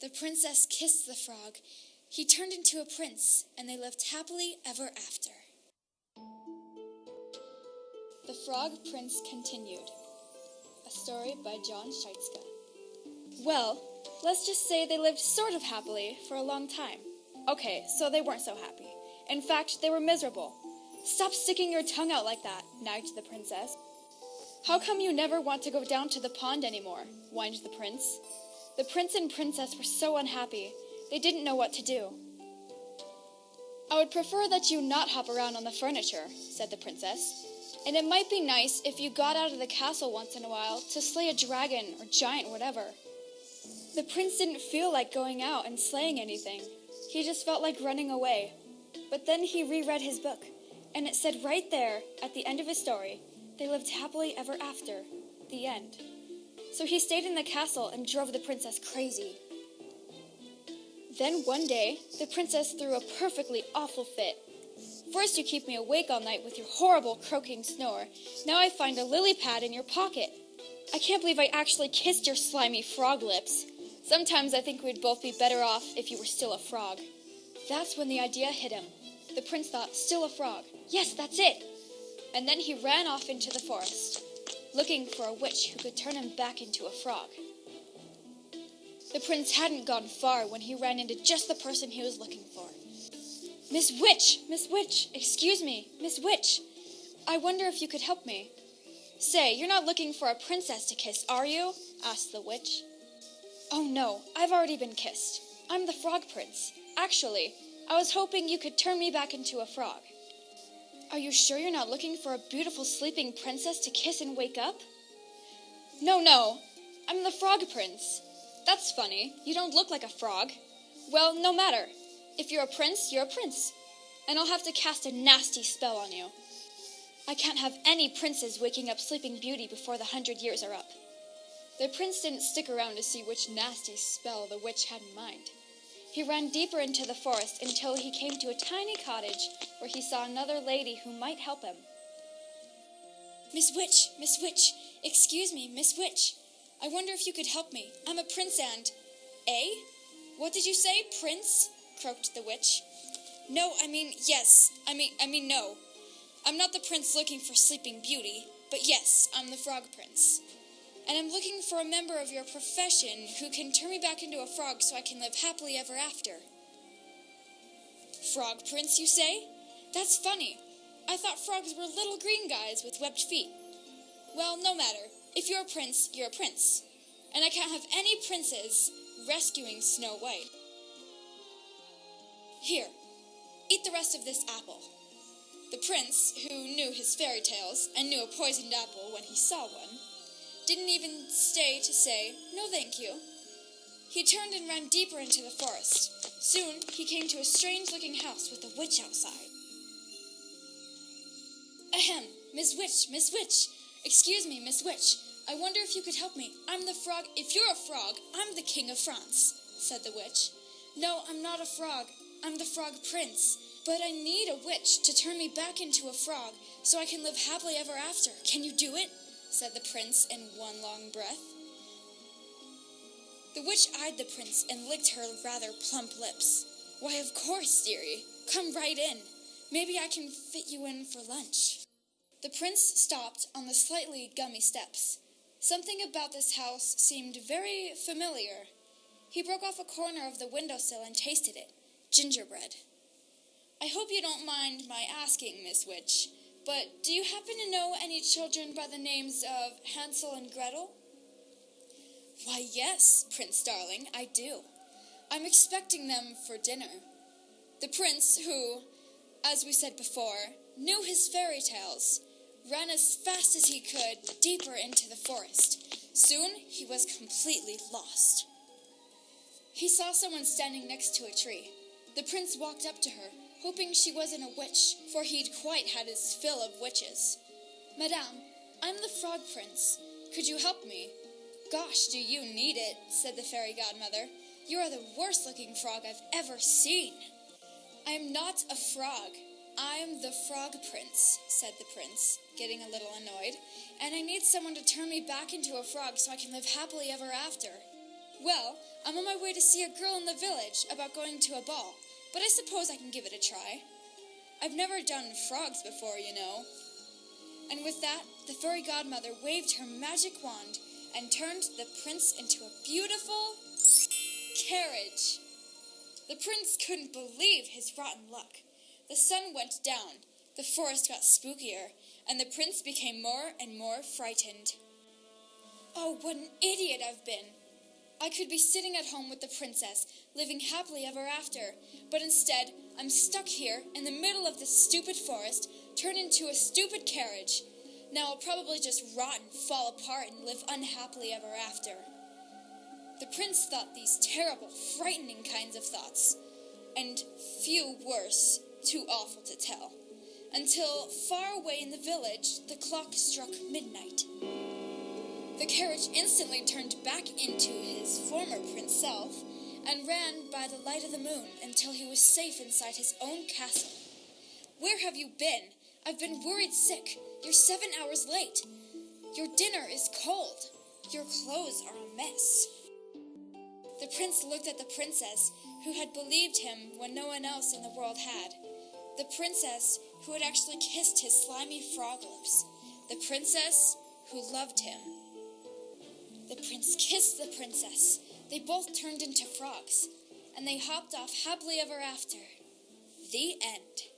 The princess kissed the frog. He turned into a prince, and they lived happily ever after. The Frog Prince Continued. A story by Scieszka. Well, let's just say they lived sort of happily for a long time. Okay, so they weren't so happy. In fact, they were miserable. Stop sticking your tongue out like that, nagged the princess. How come you never want to go down to the pond anymore? Whined the prince. The prince and princess were so unhappy. They didn't know what to do. I would prefer that you not hop around on the furniture, said the princess. And it might be nice if you got out of the castle once in a while to slay a dragon or giant whatever. The prince didn't feel like going out and slaying anything. He just felt like running away. But then he reread his book, and it said right there, at the end of his story, they lived happily ever after. The end. So he stayed in the castle and drove the princess crazy. Then one day, the princess threw a perfectly awful fit. First you keep me awake all night with your horrible croaking snore. Now I find a lily pad in your pocket. I can't believe I actually kissed your slimy frog lips. Sometimes I think we'd both be better off if you were still a frog. That's when the idea hit him. The prince thought, still a frog. Yes, that's it. And then he ran off into the forest, looking for a witch who could turn him back into a frog. The prince hadn't gone far when he ran into just the person he was looking for. Miss Witch, excuse me, Miss Witch. I wonder if you could help me. Say, you're not looking for a princess to kiss, are you? Asked the witch. Oh no, I've already been kissed. I'm the Frog Prince. Actually, I was hoping you could turn me back into a frog. Are you sure you're not looking for a beautiful sleeping princess to kiss and wake up? No, I'm the Frog Prince. That's funny, you don't look like a frog. Well, no matter. If you're a prince, you're a prince. And I'll have to cast a nasty spell on you. I can't have any princes waking up Sleeping Beauty before the 100 years are up. The prince didn't stick around to see which nasty spell the witch had in mind. He ran deeper into the forest until he came to a tiny cottage where he saw another lady who might help him. Miss Witch, excuse me, Miss Witch. I wonder if you could help me. I'm a prince and... Eh? What did you say, prince? Croaked the witch. No, yes. No. I'm not the prince looking for Sleeping Beauty, but yes, I'm the Frog Prince. And I'm looking for a member of your profession who can turn me back into a frog so I can live happily ever after. Frog Prince, you say? That's funny. I thought frogs were little green guys with webbed feet. Well, no matter. If you're a prince, you're a prince. And I can't have any princes rescuing Snow White. Here, eat the rest of this apple. The prince, who knew his fairy tales and knew a poisoned apple when he saw one, didn't even stay to say, no thank you. He turned and ran deeper into the forest. Soon, he came to a strange-looking house with a witch outside. Ahem, Miss Witch. Excuse me, Miss Witch. I wonder if you could help me. I'm the frog. If you're a frog, I'm the King of France, said the witch. No, I'm not a frog. I'm the Frog Prince. But I need a witch to turn me back into a frog so I can live happily ever after. Can you do it? Said the prince in one long breath. The witch eyed the prince and licked her rather plump lips. Why, of course, dearie. Come right in. Maybe I can fit you in for lunch. The prince stopped on the slightly gummy steps. Something about this house seemed very familiar. He broke off a corner of the windowsill and tasted it. Gingerbread. I hope you don't mind my asking, Miss Witch, but do you happen to know any children by the names of Hansel and Gretel? Why, yes, Prince Darling, I do. I'm expecting them for dinner. The prince, who, as we said before, knew his fairy tales, ran as fast as he could deeper into the forest. Soon he was completely lost. He saw someone standing next to a tree. The prince walked up to her, hoping she wasn't a witch, for he'd quite had his fill of witches. Madame, I'm the Frog Prince. Could you help me? Gosh, do you need it, said the fairy godmother. You are the worst-looking frog I've ever seen. I am not a frog. I'm the Frog Prince, said the prince, getting a little annoyed, and I need someone to turn me back into a frog so I can live happily ever after. Well, I'm on my way to see a girl in the village about going to a ball, but I suppose I can give it a try. I've never done frogs before, you know. And with that, the fairy godmother waved her magic wand and turned the prince into a beautiful carriage. The prince couldn't believe his rotten luck. The sun went down, the forest got spookier, and the prince became more and more frightened. Oh, what an idiot I've been! I could be sitting at home with the princess, living happily ever after, but instead I'm stuck here in the middle of this stupid forest, turned into a stupid carriage. Now I'll probably just rot and fall apart and live unhappily ever after. The prince thought these terrible, frightening kinds of thoughts, and few worse, too awful to tell, until far away in the village the clock struck midnight. The carriage instantly turned back into his former prince self and ran by the light of the moon until he was safe inside his own castle. Where have you been? I've been worried sick. You're 7 hours late. Your dinner is cold. Your clothes are a mess. The prince looked at the princess, who had believed him when no one else in the world had. The princess who had actually kissed his slimy frog lips. The princess who loved him. The prince kissed the princess. They both turned into frogs, and they hopped off happily ever after. The end.